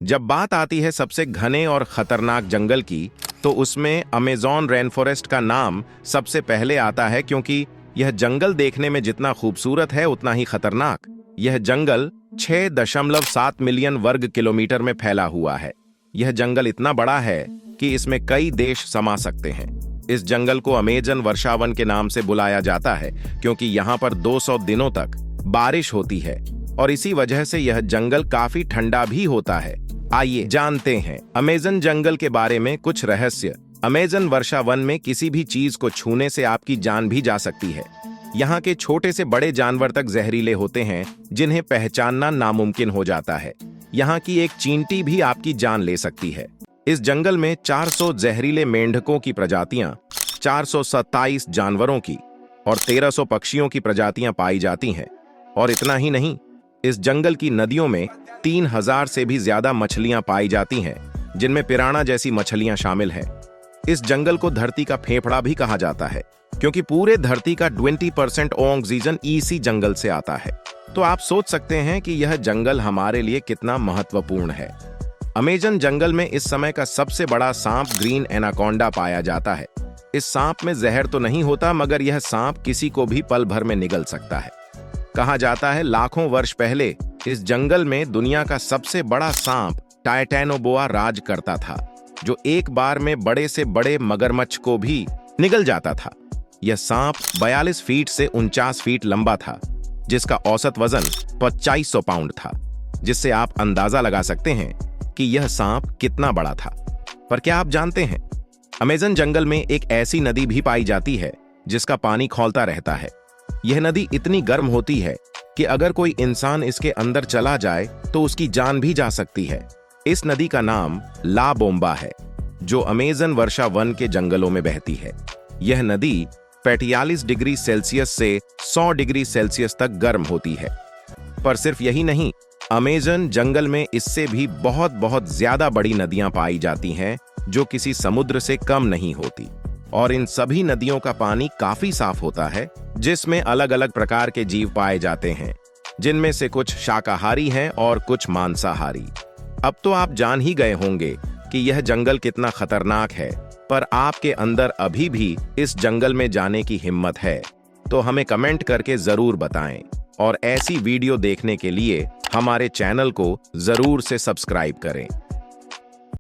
जब बात आती है सबसे घने और खतरनाक जंगल की, तो उसमें अमेज़न रेन फॉरेस्ट का नाम सबसे पहले आता है, क्योंकि यह जंगल देखने में जितना खूबसूरत है उतना ही खतरनाक। यह जंगल 6.7 मिलियन वर्ग किलोमीटर में फैला हुआ है। यह जंगल इतना बड़ा है कि इसमें कई देश समा सकते हैं। इस जंगल को अमेजन वर्षावन के नाम से बुलाया जाता है, क्योंकि यहाँ पर 200 दिनों तक बारिश होती है और इसी वजह से यह जंगल काफी ठंडा भी होता है। आइए जानते हैं अमेजन जंगल के बारे में कुछ रहस्य। अमेजन वर्षावन में किसी भी चीज को छूने से आपकी जान भी जा सकती है। यहाँ के छोटे से बड़े जानवर तक जहरीले होते हैं, जिन्हें पहचानना नामुमकिन हो जाता है। यहाँ की एक चींटी भी आपकी जान ले सकती है। इस जंगल में 400 जहरीले मेंढकों की प्रजातियां, 427 जानवरों की और 1300 पक्षियों की प्रजातियां पाई जाती हैं। और इतना ही नहीं, इस जंगल की नदियों में 3000 से भी ज्यादा मछलियां पाई जाती हैं, जिनमें पिराना जैसी मछलियां शामिल हैं। इस जंगल को धरती का फेफड़ा भी कहा जाता है, क्योंकि पूरे धरती का 20% ऑक्सीजन इसी जंगल से आता है। तो आप सोच सकते हैं कि यह जंगल हमारे लिए कितना महत्वपूर्ण है। अमेजन जंगल में इस समय का सबसे बड़ा सांप ग्रीन एनाकोंडा पाया जाता है। इस सांप में जहर तो नहीं होता, मगर यह सांप किसी को भी पल भर में निगल सकता है। कहा जाता है लाखों वर्ष पहले इस जंगल में दुनिया का सबसे बड़ा सांप टाइटैनोबोआ राज करता था, जो एक बार में बड़े से बड़े मगरमच्छ को भी निगल जाता था। यह सांप 42 फीट से 49 फीट लंबा था, जिसका औसत वजन 2500 पाउंड था, जिससे आप अंदाजा लगा सकते हैं कि यह सांप कितना बड़ा था। पर क्या आप जानते हैं, अमेजन जंगल में एक ऐसी नदी भी पाई जाती है जिसका पानी खौलता रहता है। यह नदी इतनी गर्म होती है कि अगर कोई इंसान इसके अंदर चला जाए तो उसकी जान भी जा सकती है। इस नदी का नाम ला बोम्बा है, जो अमेजन वर्षा वन के जंगलों में बहती है। यह नदी 45 डिग्री सेल्सियस से 100 डिग्री सेल्सियस तक गर्म होती है। पर सिर्फ यही नहीं, अमेजन जंगल में इससे भी बहुत ज्यादा बड़ी नदियां पाई जाती हैं, जो किसी समुद्र से कम नहीं होती। और इन सभी नदियों का पानी काफी साफ होता है, जिसमें अलग अलग प्रकार के जीव पाए जाते हैं, जिनमें से कुछ शाकाहारी हैं और कुछ मांसाहारी। अब तो आप जान ही गए होंगे कि यह जंगल कितना खतरनाक है, पर आपके अंदर अभी भी इस जंगल में जाने की हिम्मत है? तो हमें कमेंट करके जरूर बताएं, और ऐसी वीडियो देखने के लिए हमारे चैनल को जरूर से सब्सक्राइब करें।